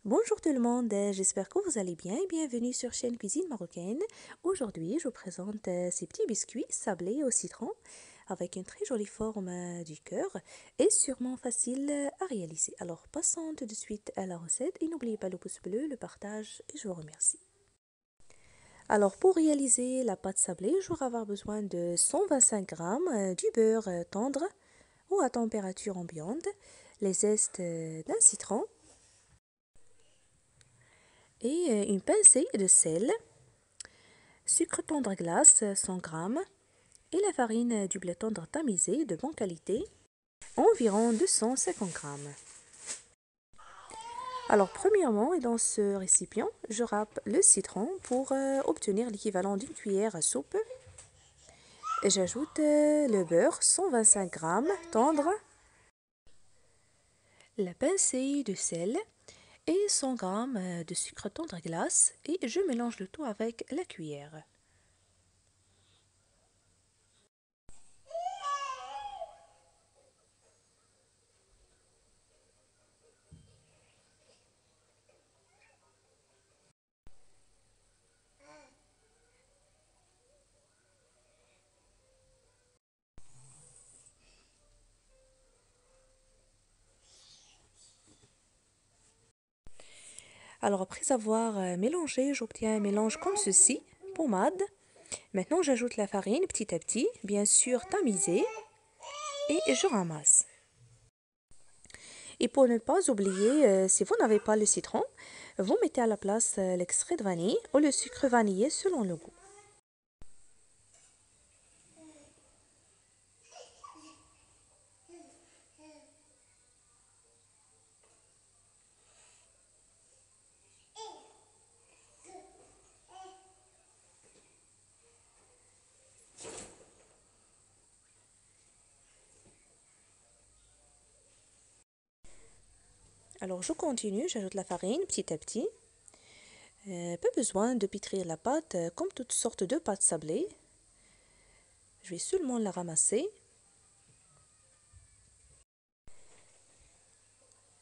Bonjour tout le monde, j'espère que vous allez bien et bienvenue sur chaîne Cuisine Marocaine. Aujourd'hui, je vous présente ces petits biscuits sablés au citron avec une très jolie forme du cœur et sûrement facile à réaliser. Alors, passons tout de suite à la recette et n'oubliez pas le pouce bleu, le partage et je vous remercie. Alors, pour réaliser la pâte sablée, j'aurai avoir besoin de 125 g du beurre tendre ou à température ambiante, les zestes d'un citron et une pincée de sel, sucre tendre glace 100 g et la farine du blé tendre tamisé de bonne qualité, environ 250 g. Alors premièrement, dans ce récipient, je râpe le citron pour obtenir l'équivalent d'une cuillère à soupe. Et j'ajoute le beurre 125 g tendre, la pincée de sel et 100 g de sucre tendre glace et je mélange le tout avec la cuillère. Alors après avoir mélangé, j'obtiens un mélange comme ceci, pommade. Maintenant j'ajoute la farine petit à petit, bien sûr tamisée, et je ramasse. Et pour ne pas oublier, si vous n'avez pas le citron, vous mettez à la place l'extrait de vanille ou le sucre vanillé selon le goût. Alors je continue, j'ajoute la farine petit à petit. Pas besoin de pétrir la pâte comme toutes sortes de pâtes sablées. Je vais seulement la ramasser.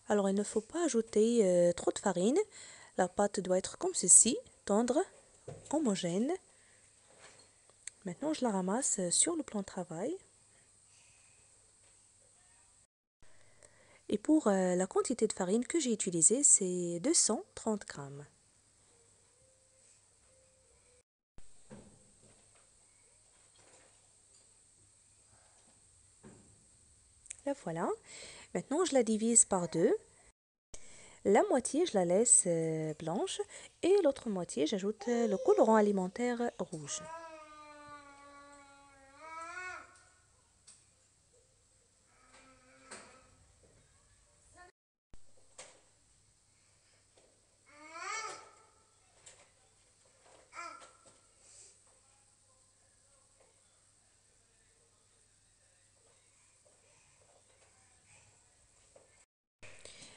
Alors il ne faut pas ajouter trop de farine. La pâte doit être comme ceci, tendre, homogène. Maintenant je la ramasse sur le plan de travail. Et pour la quantité de farine que j'ai utilisée, c'est 230 g. La voilà. Maintenant, je la divise par deux. La moitié, je la laisse blanche et l'autre moitié, j'ajoute le colorant alimentaire rouge.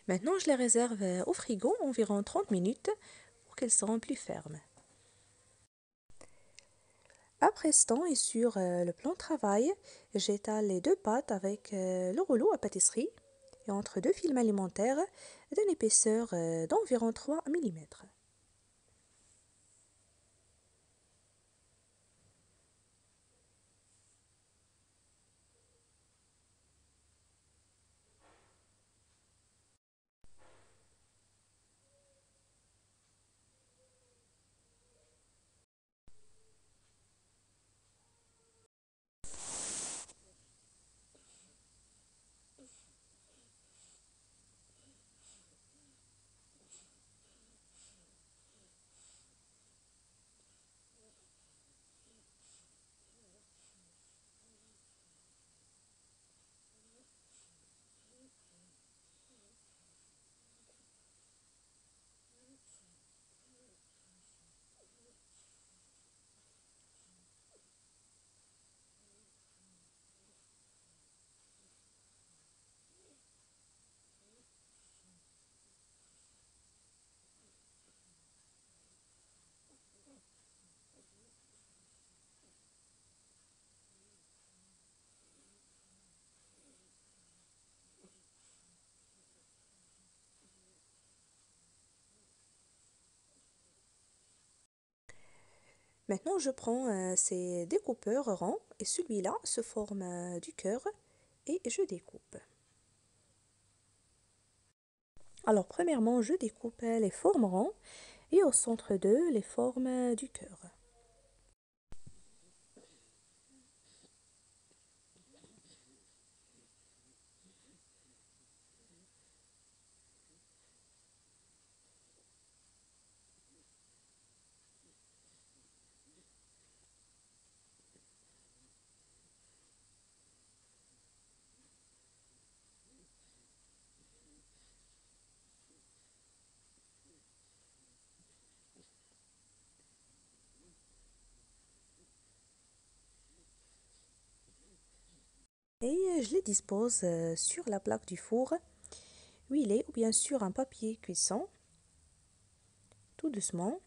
Maintenant, je les réserve au frigo environ 30 minutes pour qu'elles seront plus fermes. Après ce temps et sur le plan de travail, j'étale les deux pâtes avec le rouleau à pâtisserie et entre deux films alimentaires d'une épaisseur d'environ 3 mm. Maintenant, je prends ces découpeurs ronds et celui-là se forme du cœur et je découpe. Alors, premièrement, je découpe les formes ronds et au centre d'eux, les formes du cœur. Et je les dispose sur la plaque du four, huilée ou bien sur un papier cuisson, tout doucement.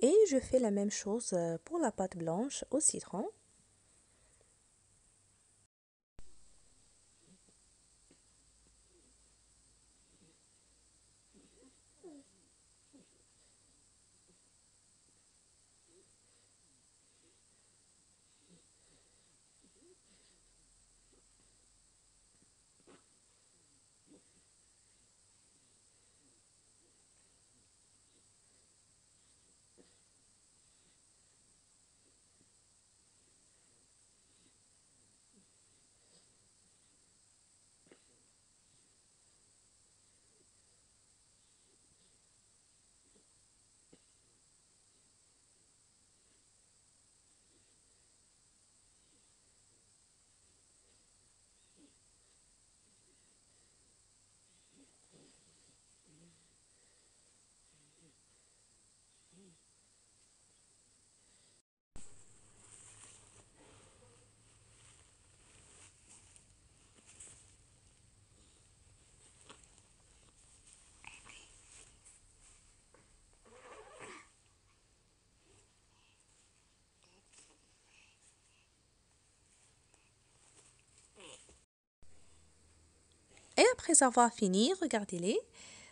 Et je fais la même chose pour la pâte blanche au citron. Et après avoir fini, regardez-les,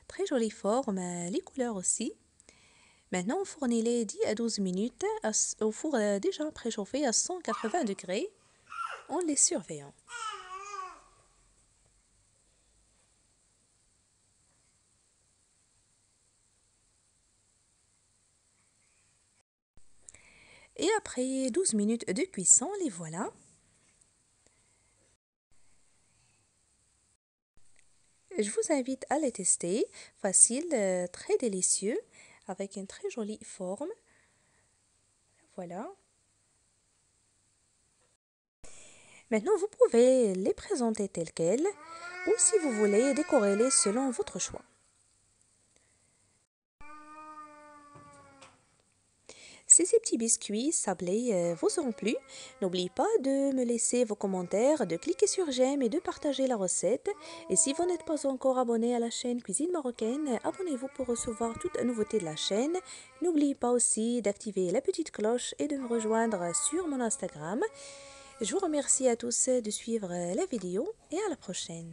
très jolies formes, les couleurs aussi. Maintenant, fournez-les 10 à 12 minutes au four déjà préchauffé à 180 degrés en les surveillant. Et après 12 minutes de cuisson, les voilà. Je vous invite à les tester. Facile, très délicieux, avec une très jolie forme. Voilà. Maintenant, vous pouvez les présenter tels quels ou si vous voulez décorer-les selon votre choix. Si ces petits biscuits sablés vous auront plu, n'oubliez pas de me laisser vos commentaires, de cliquer sur j'aime et de partager la recette. Et si vous n'êtes pas encore abonné à la chaîne Cuisine Marocaine, abonnez-vous pour recevoir toutes les nouveautés de la chaîne. N'oubliez pas aussi d'activer la petite cloche et de me rejoindre sur mon Instagram. Je vous remercie à tous de suivre la vidéo et à la prochaine.